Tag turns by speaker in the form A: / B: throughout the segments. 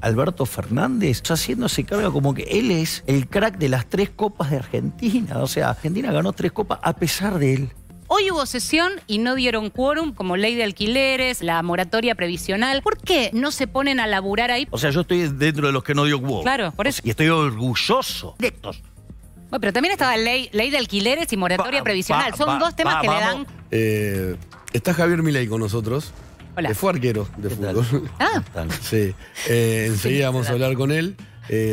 A: Alberto Fernández, haciéndose cargo como que él es el crack de las 3 copas de Argentina. O sea, Argentina ganó 3 copas a pesar de él.
B: Hoy hubo sesión y no dieron quórum, como ley de alquileres, la moratoria previsional. ¿Por qué no se ponen a laburar ahí?
A: O sea, yo estoy dentro de los que no dio quórum.
B: Claro, por eso.
A: Y estoy orgulloso de estos.
B: Bueno, pero también estaba ley de alquileres y moratoria previsional. Son dos temas que le dan...
C: Está Javier Milei con nosotros.
B: Hola.
C: Fue arquero de fútbol.
B: Ah.
C: Sí. Enseguida vamos a hablar con él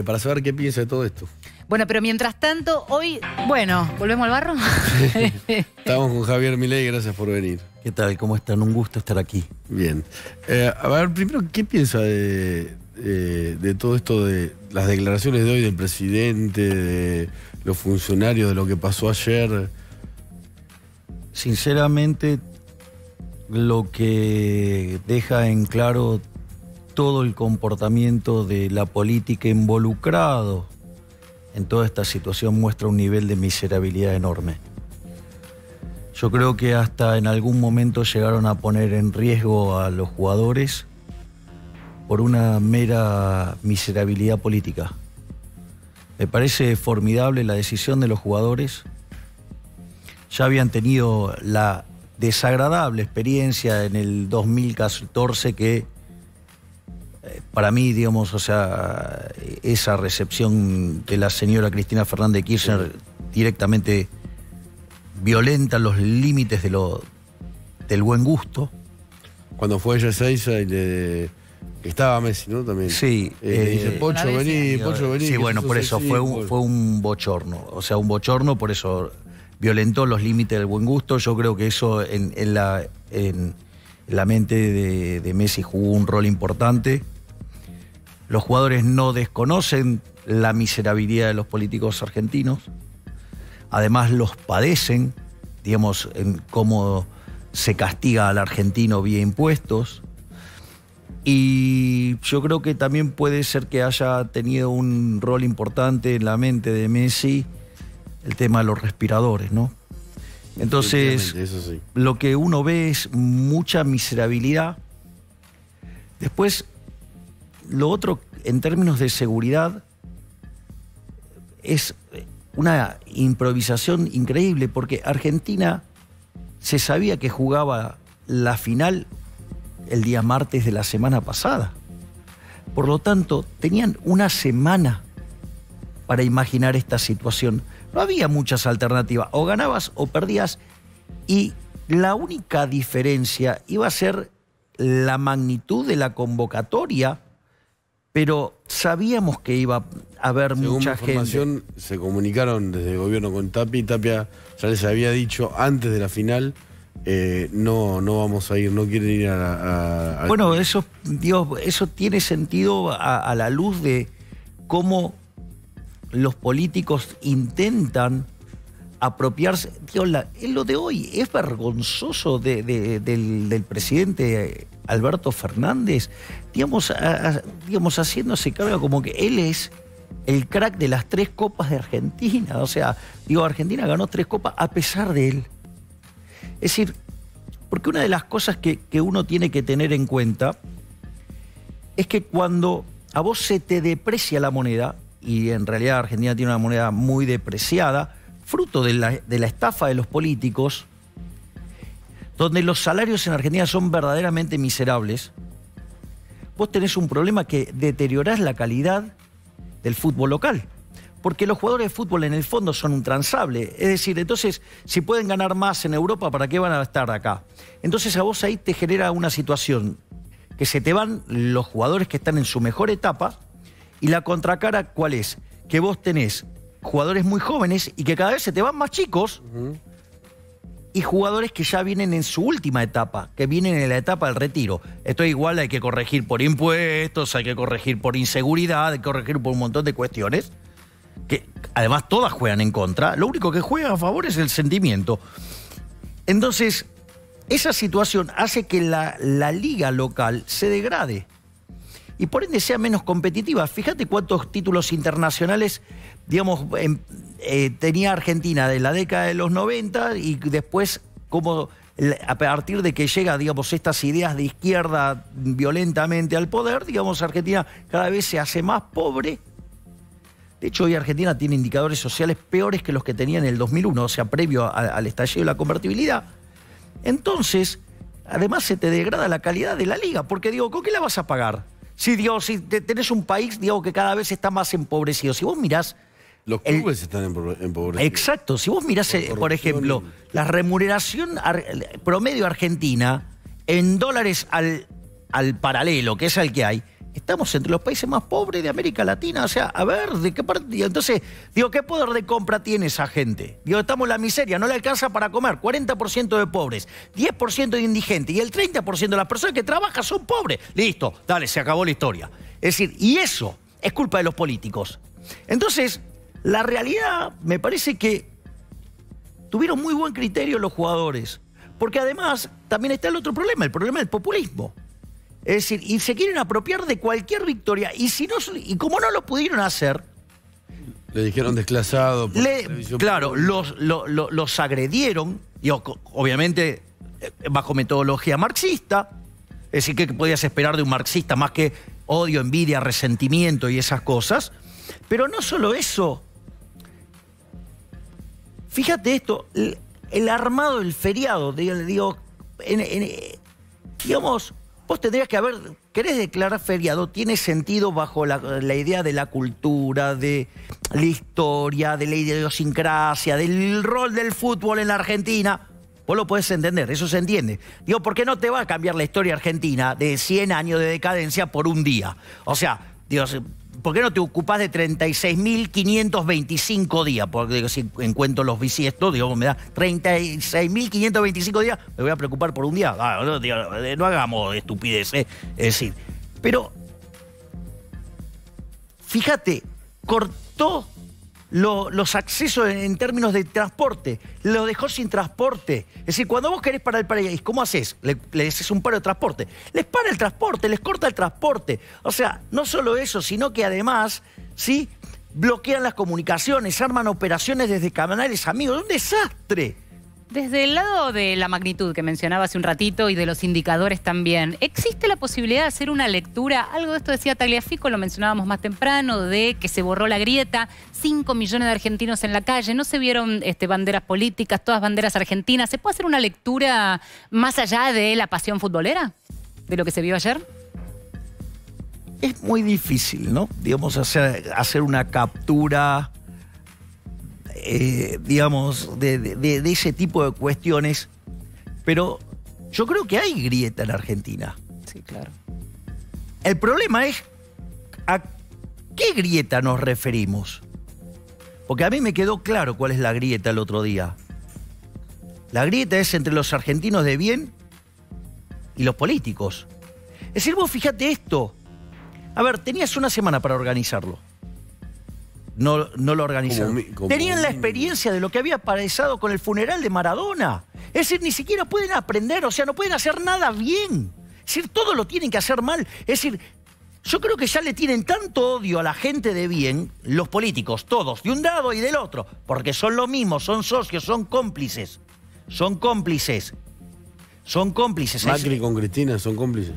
C: para saber qué piensa de todo esto.
B: Bueno, pero mientras tanto, hoy... Bueno, ¿volvemos al barro?
C: Estamos con Javier Milei, gracias por venir.
A: ¿Qué tal? ¿Cómo están? Un gusto estar aquí.
C: Bien. A ver, primero, ¿qué piensa de todo esto, de las declaraciones de hoy del presidente, de los funcionarios, de lo que pasó ayer?
A: Sinceramente, lo que deja en claro todo el comportamiento de la política involucrado en toda esta situación muestra un nivel de miserabilidad enorme. Yo creo que hasta en algún momento llegaron a poner en riesgo a los jugadores por una mera miserabilidad política. Me parece formidable la decisión de los jugadores. Ya habían tenido la desagradable experiencia en el 2014 que para mí, digamos, o sea, esa recepción de la señora Cristina Fernández de Kirchner directamente violenta los límites del buen gusto.
C: Cuando fue ella a Ezeiza y estaba Messi, ¿no? También.
A: Sí.
C: Dice, Pocho, vení, Pocho, vení.
A: Sí, bueno, por eso fue un bochorno. O sea, un bochorno, por eso violentó los límites del buen gusto. Yo creo que eso en la mente de Messi jugó un rol importante. Los jugadores no desconocen la miserabilidad de los políticos argentinos. Además los padecen, digamos, en cómo se castiga al argentino vía impuestos. Y yo creo que también puede ser que haya tenido un rol importante en la mente de Messi el tema de los respiradores, ¿no? Entonces,
C: eso sí.
A: Lo que uno ve es mucha miserabilidad. Después, lo otro, en términos de seguridad, es una improvisación increíble, porque Argentina se sabía que jugaba la final el día martes de la semana pasada. Por lo tanto, tenían una semana para imaginar esta situación. No había muchas alternativas, o ganabas o perdías, y la única diferencia iba a ser la magnitud de la convocatoria, pero sabíamos que iba a haber mucha gente. Según
C: información, se comunicaron desde el gobierno con Tapia, y Tapia ya les había dicho antes de la final, no vamos a ir, no quieren ir a
A: Bueno, eso tiene sentido a la luz de cómo los políticos intentan apropiarse. Lo de hoy es vergonzoso del presidente Alberto Fernández, digamos, haciéndose cargo como que él es el crack de las 3 copas de Argentina. O sea, Argentina ganó 3 copas a pesar de él. Es decir, porque una de las cosas que uno tiene que tener en cuenta es que cuando a vos se te deprecia la moneda, y en realidad Argentina tiene una moneda muy depreciada, fruto de la estafa de los políticos, donde los salarios en Argentina son verdaderamente miserables, vos tenés un problema que deteriorás la calidad del fútbol local. Porque los jugadores de fútbol en el fondo son intransables. Es decir, entonces, si pueden ganar más en Europa, ¿para qué van a estar acá? Entonces a vos ahí te genera una situación que se te van los jugadores que están en su mejor etapa, y la contracara, ¿cuál es? Que vos tenés jugadores muy jóvenes y que cada vez se te van más chicos, y jugadores que ya vienen en su última etapa, que vienen en la etapa del retiro. Esto igual hay que corregir por impuestos, hay que corregir por inseguridad, hay que corregir por un montón de cuestiones, que además todas juegan en contra. Lo único que juega a favor es el sentimiento. Entonces, esa situación hace que la liga local se degrade y por ende sea menos competitiva. Fíjate cuántos títulos internacionales, digamos, tenía Argentina de la década de los 90, y después cómo a partir de que llega, digamos, estas ideas de izquierda violentamente al poder, digamos, Argentina cada vez se hace más pobre. De hecho, hoy Argentina tiene indicadores sociales peores que los que tenía en el 2001, o sea, previo al estallido de la convertibilidad. Entonces, además se te degrada la calidad de la liga, porque digo, ¿con qué la vas a pagar? Si tenés un país, digo, que cada vez está más empobrecido. Si vos mirás...
C: Los clubes están empobrecidos.
A: Exacto. Si vos mirás, por ejemplo, la remuneración promedio argentina en dólares al paralelo, que es el que hay, estamos entre los países más pobres de América Latina. O sea, a ver, ¿de qué parte? Entonces, digo, ¿qué poder de compra tiene esa gente? Digo, estamos en la miseria, no le alcanza para comer. 40% de pobres, 10% de indigentes y el 30% de las personas que trabajan son pobres. Listo, dale, se acabó la historia. Es decir, y eso es culpa de los políticos. Entonces, la realidad me parece que tuvieron muy buen criterio los jugadores. Porque además también está el otro problema, el problema del populismo. Es decir, y se quieren apropiar de cualquier victoria. Y como no lo pudieron hacer...
C: Le dijeron desclasado.
A: Claro, los agredieron, y obviamente bajo metodología marxista. Es decir, ¿qué podías esperar de un marxista más que odio, envidia, resentimiento y esas cosas? Pero no solo eso. Fíjate esto, el armado del feriado, digamos, vos tendrías que querés declarar feriado, tiene sentido bajo la idea de la cultura, de la historia, de la idiosincrasia, del rol del fútbol en la Argentina. Vos lo podés entender, eso se entiende. Digo, ¿por qué no te va a cambiar la historia argentina de 100 años de decadencia por un día? O sea, digo, ¿por qué no te ocupás de 36.525 días? Porque digo, si encuentro los bisiestos, digo, me da 36.525 días, me voy a preocupar por un día. No hagamos estupideces. Es decir, pero fíjate, cortó los accesos en términos de transporte, lo dejó sin transporte. Es decir, cuando vos querés parar el país, ¿cómo haces? Le haces un paro de transporte. Les para el transporte, les corta el transporte. O sea, no solo eso, sino que además, ¿sí?, bloquean las comunicaciones, arman operaciones desde canales amigos. ¡Un desastre!
B: Desde el lado de la magnitud que mencionaba hace un ratito y de los indicadores también, ¿existe la posibilidad de hacer una lectura? Algo de esto decía Tagliafico, lo mencionábamos más temprano, de que se borró la grieta, 5 millones de argentinos en la calle, no se vieron banderas políticas, todas banderas argentinas. ¿Se puede hacer una lectura más allá de la pasión futbolera? ¿De lo que se vio ayer?
A: Es muy difícil, ¿no? Digamos, hacer una captura... digamos, de ese tipo de cuestiones, pero yo creo que hay grieta en Argentina.
B: Sí, claro.
A: El problema es a qué grieta nos referimos. Porque a mí me quedó claro cuál es la grieta el otro día. La grieta es entre los argentinos de bien y los políticos. Es decir, vos fíjate esto. A ver, tenías una semana para organizarlo. No lo organizaron. Tenían la experiencia de lo que había pasado con el funeral de Maradona. Es decir, ni siquiera pueden aprender, o sea, no pueden hacer nada bien. Es decir, todo lo tienen que hacer mal. Es decir, yo creo que ya le tienen tanto odio a la gente de bien, los políticos, todos, de un lado y del otro, porque son lo mismo, son socios, son cómplices. Son cómplices. Son cómplices.
C: Macri con Cristina son cómplices.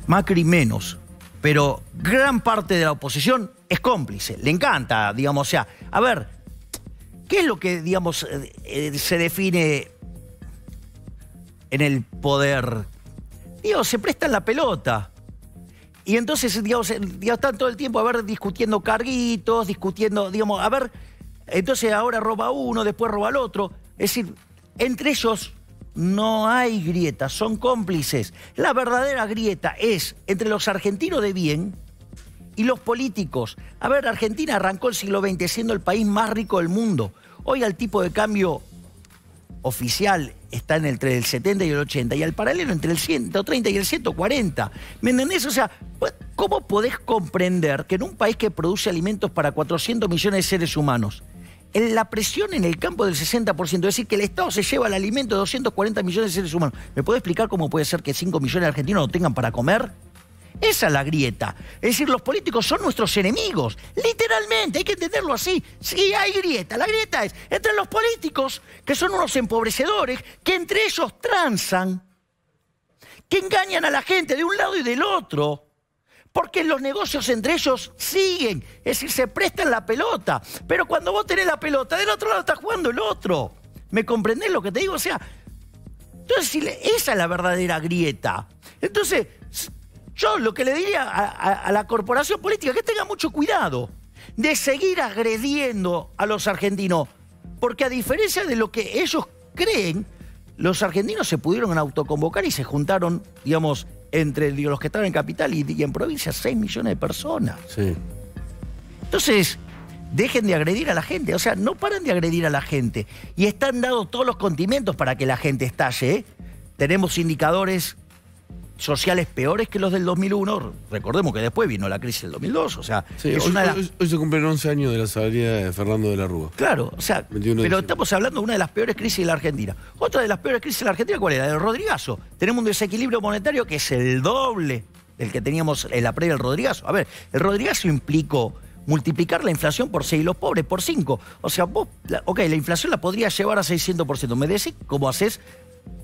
A: Macri menos. Pero gran parte de la oposición es cómplice, le encanta, digamos, o sea, a ver, ¿qué es lo que, digamos, se define en el poder? Digo, se prestan la pelota. Y entonces, digamos, están todo el tiempo, a ver, discutiendo carguitos, discutiendo, digamos, a ver, entonces ahora roba uno, después roba el otro. Es decir, entre ellos... no hay grieta, son cómplices. La verdadera grieta es entre los argentinos de bien y los políticos. A ver, Argentina arrancó el siglo XX siendo el país más rico del mundo. Hoy el tipo de cambio oficial está entre el 70 y el 80 y al paralelo entre el 130 y el 140. ¿Me entendés? O sea, ¿cómo podés comprender que en un país que produce alimentos para 400 millones de seres humanos, la presión en el campo del 60%, es decir, que el Estado se lleva el alimento de 240 millones de seres humanos? ¿Me puede explicar cómo puede ser que 5 millones de argentinos no tengan para comer? Esa es la grieta. Es decir, los políticos son nuestros enemigos. Literalmente, hay que entenderlo así. Sí, hay grieta. La grieta es entre los políticos, que son unos empobrecedores, que entre ellos transan, que engañan a la gente de un lado y del otro, porque los negocios entre ellos siguen. Es decir, se prestan la pelota. Pero cuando vos tenés la pelota, del otro lado está jugando el otro. ¿Me comprendés lo que te digo? O sea, entonces esa es la verdadera grieta. Entonces, yo lo que le diría a la corporación política es que tenga mucho cuidado de seguir agrediendo a los argentinos, porque a diferencia de lo que ellos creen, los argentinos se pudieron autoconvocar y se juntaron, digamos, entre los que estaban en capital y en provincia, 6 millones de personas.
C: Sí.
A: Entonces, dejen de agredir a la gente. O sea, no paran de agredir a la gente. Y están dados todos los condimentos para que la gente estalle, ¿eh? Tenemos indicadores sociales peores que los del 2001. Recordemos que después vino la crisis del 2002. O sea,
C: Sí,
A: es
C: hoy se cumplen 11 años de la salida de Fernando de la Rúa.
A: Claro, o sea, pero estamos hablando de una de las peores crisis de la Argentina. Otra de las peores crisis de la Argentina, ¿cuál era? El Rodrigazo. Tenemos un desequilibrio monetario que es el doble del que teníamos en la previa del Rodrigazo. A ver, el Rodrigazo implicó multiplicar la inflación por 6 y los pobres por 5. O sea, vos, la inflación la podrías llevar a 600%. ¿Me decís cómo haces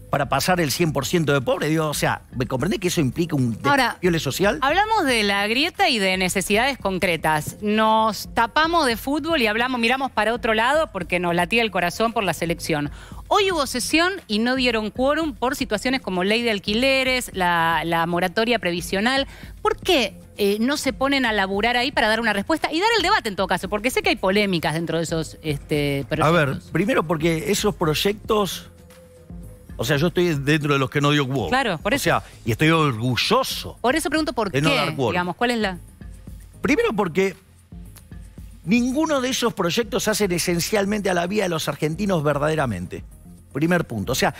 A: para pasar el 100% de pobre? Digo, o sea, ¿me comprendés que eso implica un desviole social?
B: Hablamos de la grieta y de necesidades concretas. Nos tapamos de fútbol y miramos para otro lado porque nos latía el corazón por la selección. Hoy hubo sesión y no dieron quórum por situaciones como ley de alquileres, la moratoria previsional. ¿Por qué no se ponen a laburar ahí para dar una respuesta y dar el debate en todo caso? Porque sé que hay polémicas dentro de esos proyectos.
A: A ver, primero porque esos proyectos... O sea, yo estoy dentro de los que no dio quórum.
B: Claro, por eso.
A: O sea, y estoy orgulloso.
B: Por eso pregunto por qué,
A: no dar quórum.
B: digamos, ¿cuál es la...?
A: Primero porque ninguno de esos proyectos hacen esencialmente a la vida de los argentinos verdaderamente. Primer punto. O sea,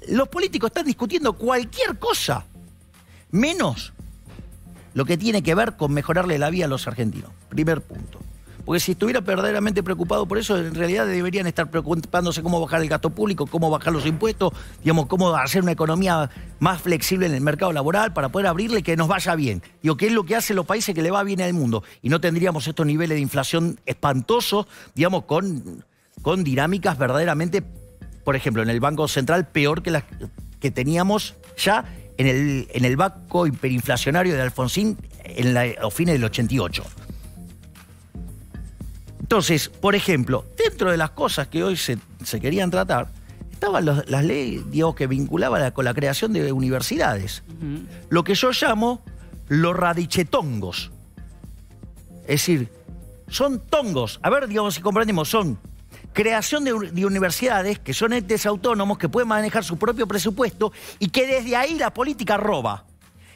A: los políticos están discutiendo cualquier cosa, menos lo que tiene que ver con mejorarle la vida a los argentinos. Primer punto. Porque si estuviera verdaderamente preocupado por eso, en realidad deberían estar preocupándose cómo bajar el gasto público, cómo bajar los impuestos, digamos, cómo hacer una economía más flexible en el mercado laboral para poder abrirle que nos vaya bien. Digo, ¿qué es lo que hacen los países que le va bien al mundo? Y no tendríamos estos niveles de inflación espantosos, digamos, con dinámicas verdaderamente, por ejemplo, en el Banco Central, peor que las que teníamos ya en el banco hiperinflacionario de Alfonsín a fines del 88. Entonces, por ejemplo, dentro de las cosas que hoy se querían tratar, estaban las leyes, digamos, que vinculaban con la creación de universidades. Lo que yo llamo los radichetongos. Es decir, son tongos. A ver, digamos, si comprendemos, son creación de universidades que son entes autónomos que pueden manejar su propio presupuesto y que desde ahí la política roba.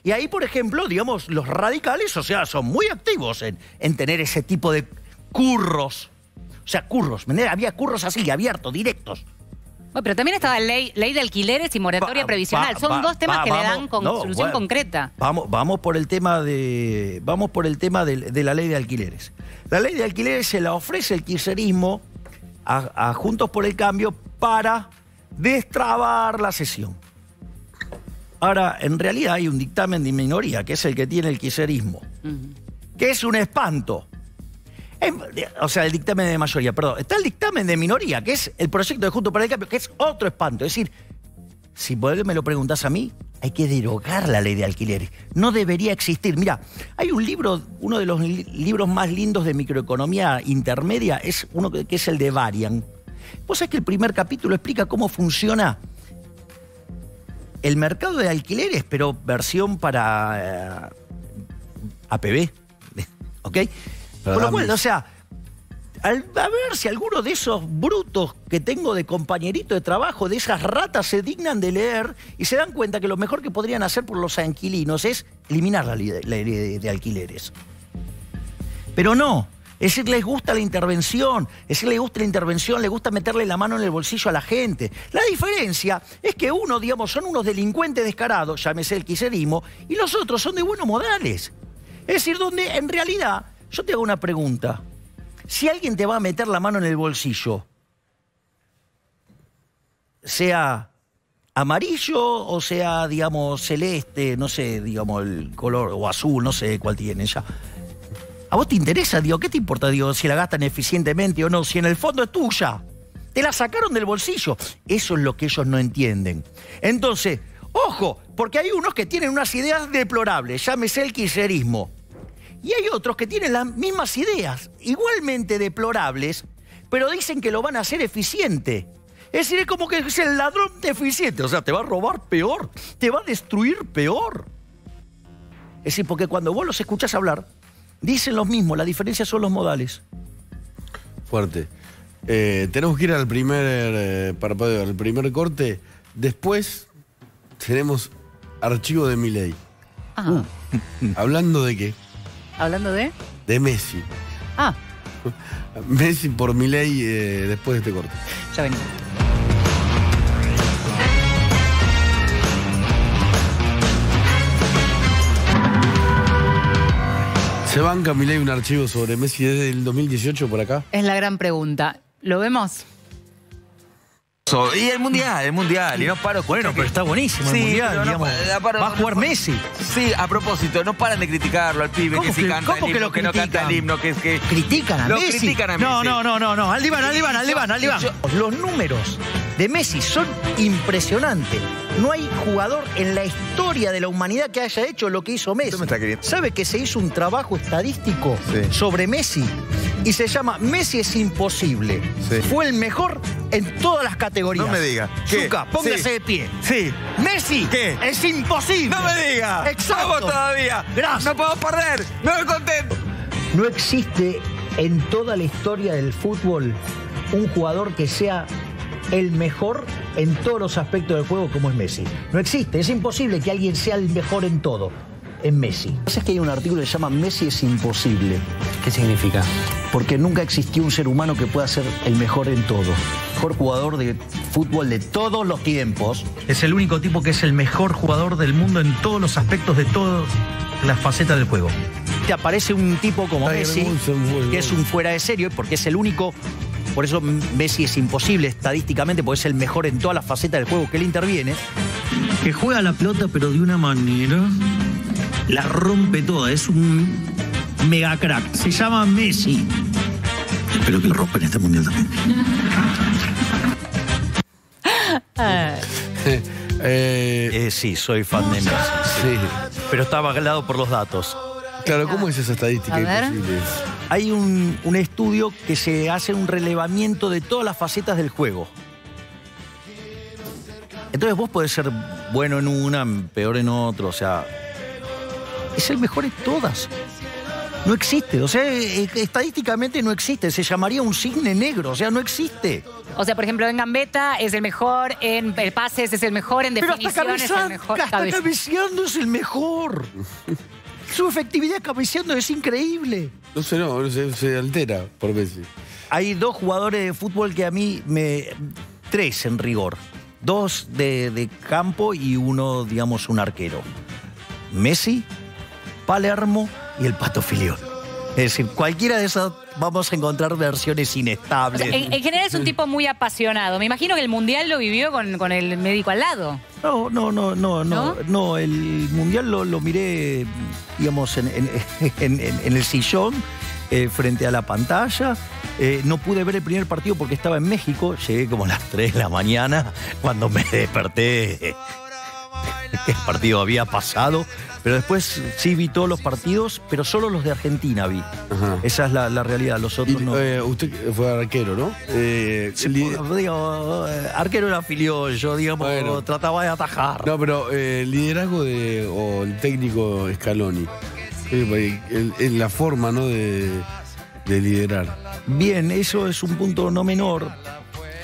A: Y ahí, por ejemplo, digamos, los radicales, o sea, son muy activos en tener ese tipo de curros. O sea, curros. Había curros así, abiertos, directos.
B: Bueno, pero también estaba ley de alquileres y moratoria previsional. Son dos temas que le dan solución concreta.
A: Vamos por el tema de la ley de alquileres. La ley de alquileres se la ofrece el kirchnerismo a Juntos por el Cambio para destrabar la sesión. Ahora, en realidad hay un dictamen de minoría, que es el que tiene el kirchnerismo, que es un espanto. O sea, el dictamen de mayoría, perdón. Está el dictamen de minoría, que es el proyecto de Juntos por el Cambio, que es otro espanto. Es decir, si me lo preguntás a mí, hay que derogar la ley de alquileres. No debería existir. Mira, hay un libro, uno de los libros más lindos de microeconomía intermedia, es uno que es el de Varian. Vos sabés que el primer capítulo explica cómo funciona el mercado de alquileres, pero versión para APB. ¿Ok? Por lo cual, o sea, a ver si alguno de esos brutos que tengo de compañerito de trabajo, de esas ratas, se dignan de leer y se dan cuenta que lo mejor que podrían hacer por los inquilinos es eliminar la ley de alquileres. Pero no, es decir, les gusta la intervención, les gusta meterle la mano en el bolsillo a la gente. La diferencia es que uno, digamos, son unos delincuentes descarados, llámese el kirchnerismo, y los otros son de buenos modales. Es decir, donde en realidad... Yo te hago una pregunta. Si alguien te va a meter la mano en el bolsillo, sea amarillo o sea, digamos, celeste, no sé, digamos, el color, o azul, no sé cuál tienen ya. ¿A vos te interesa, digo? ¿Qué te importa, digo, si la gastan eficientemente o no? Si en el fondo es tuya. Te la sacaron del bolsillo. Eso es lo que ellos no entienden. Entonces, ojo, porque hay unos que tienen unas ideas deplorables, llámese el kirchnerismo. Y hay otros que tienen las mismas ideas, igualmente deplorables, pero dicen que lo van a hacer eficiente. Es decir, es como que es el ladrón eficiente. O sea, te va a robar peor, te va a destruir peor. Es decir, porque cuando vos los escuchás hablar, dicen lo mismo, la diferencia son los modales.
C: Fuerte. Tenemos que ir al primer parpadeo, al primer corte. Después tenemos archivo de Milei. ¿Hablando de qué?
B: ¿Hablando de?
C: De Messi.
B: Ah.
C: Messi por Milei después de este corte.
B: Ya venimos.
C: ¿Se banca Milei un archivo sobre Messi desde el 2018 por acá?
B: Es la gran pregunta. ¿Lo vemos?
D: Y el mundial, y no paro.
A: Bueno, pero está buenísimo el mundial, digamos. Va a jugar Messi.
D: Sí, a propósito, no paran de criticarlo al pibe, que si canta el himno, que no canta el himno, que
A: critican a Messi.
D: Critican a Messi.
A: No. Al diván. Los números de Messi son impresionantes. No hay jugador en la historia de la humanidad que haya hecho lo que hizo Messi. ¿Sabe que se hizo un trabajo estadístico sobre Messi? Y se llama Messi es imposible. Sí. Fue el mejor en todas las categorías.
D: No me diga.
A: Zucca, póngase de pie.
D: Sí.
A: Messi es imposible.
D: No me diga.
A: Exacto.
D: Vamos todavía.
A: Gracias.
D: No puedo perder. Me voy contento.
A: No existe en toda la historia del fútbol un jugador que sea el mejor en todos los aspectos del juego como es Messi. No existe. Es imposible que alguien sea el mejor en todo. En Messi. ¿Sabes que hay un artículo que se llama Messi es imposible?
E: ¿Qué significa?
A: Porque nunca existió un ser humano que pueda ser el mejor en todo. Mejor jugador de fútbol de todos los tiempos.
F: Es el único tipo que es el mejor jugador del mundo en todos los aspectos de todas las facetas del juego.
A: Te aparece un tipo como Messi, que es un fuera de serie, porque es el único. Por eso Messi es imposible estadísticamente, porque es el mejor en todas las facetas del juego que él interviene.
F: Que juega la pelota, pero de una manera. La rompe toda, es un mega crack. Se llama Messi. Espero que lo rompa en este mundial también.
A: Sí, soy fan de Messi. Sí. Pero está avalado por los datos.
C: Claro, ¿cómo es esa estadística imposible?
A: Hay un estudio que se hace un relevamiento de todas las facetas del juego. Entonces vos podés ser bueno en una, peor en otra, o sea... Es el mejor en todas. No existe, o sea, estadísticamente no existe. Se llamaría un cisne negro, o sea, no existe.
B: O sea, por ejemplo, en gambeta es el mejor, en pases es el mejor, en definición es el mejor.
A: Hasta cabeceando es el mejor. Su efectividad cabeceando es increíble.
C: No, se altera por Messi.
A: Hay dos jugadores de fútbol que a mí tres en rigor. Dos de campo y uno, digamos, un arquero. Messi, Palermo y el Pato Filiol. Es decir, cualquiera de esas vamos a encontrar versiones inestables.
B: O sea, en general es un tipo muy apasionado. Me imagino que el Mundial lo vivió con el médico al lado.
A: No, el Mundial lo miré, digamos, en el sillón, frente a la pantalla. No pude ver el primer partido porque estaba en México. Llegué como a las 3 de la mañana cuando me desperté. El partido había pasado, pero después sí vi todos los partidos, pero solo los de Argentina vi. Ajá. Esa es la realidad, los otros no.
C: Usted fue arquero, ¿no?
A: Arquero era Filiol, yo digamos, trataba de atajar.
C: No, pero el liderazgo o el técnico Scaloni, es la forma, ¿no?, de liderar.
A: Bien, eso es un punto no menor.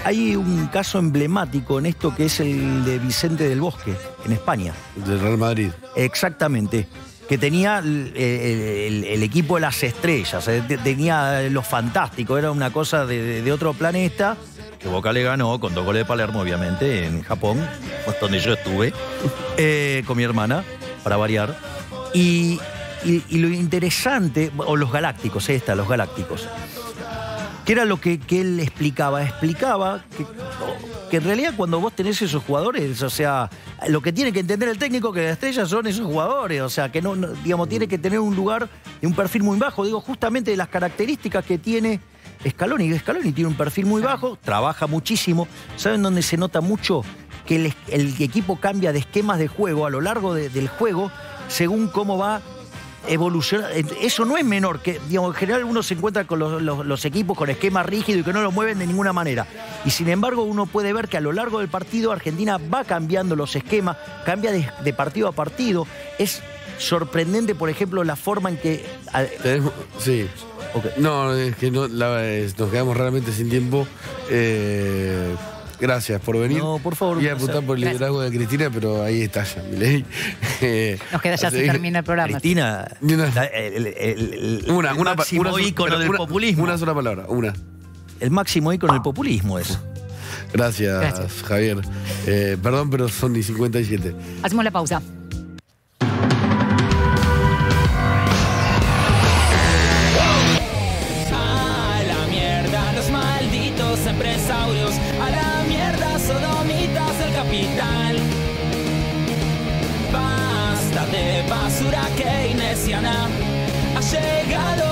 A: Hay un caso emblemático en esto que es el de Vicente del Bosque, en España.
C: Del Real Madrid.
A: Exactamente. Que tenía el equipo de las estrellas, tenía los fantásticos, era una cosa de otro planeta, que Boca le ganó con 2 goles de Palermo, obviamente, en Japón, donde yo estuve, con mi hermana, para variar. Y lo interesante, o los Galácticos, los Galácticos. que era lo que él explicaba. Explicaba que en realidad cuando vos tenés esos jugadores, o sea, lo que tiene que entender el técnico que las estrellas son esos jugadores, o sea, que no digamos, tiene que tener un lugar de un perfil muy bajo, digo, justamente de las características que tiene Scaloni. Scaloni tiene un perfil muy bajo, trabaja muchísimo. ¿Saben dónde se nota mucho? Que el equipo cambia de esquemas de juego a lo largo del juego según cómo va evolucionando. Eso no es menor, que digamos, en general uno se encuentra con los equipos con esquemas rígidos y que no lo mueven de ninguna manera. Y sin embargo uno puede ver que a lo largo del partido Argentina va cambiando los esquemas, cambia de partido a partido. Es sorprendente, por ejemplo, la forma en que...
C: Sí. Okay. No, es que nos quedamos realmente sin tiempo. Gracias por venir.
A: No, por favor.
C: Iba a apuntar por el liderazgo de Cristina, pero ahí está ya, Milei.
B: Nos queda ya, se termina el programa.
A: Cristina, el máximo ícono del populismo.
C: Una sola palabra, una.
A: El máximo ícono del populismo es.
C: Gracias, Javier. Perdón, pero son 10:57.
B: Hacemos la pausa.
E: Empresarios, a la mierda, sodomitas del capital. Basta de basura keynesiana. Ha llegado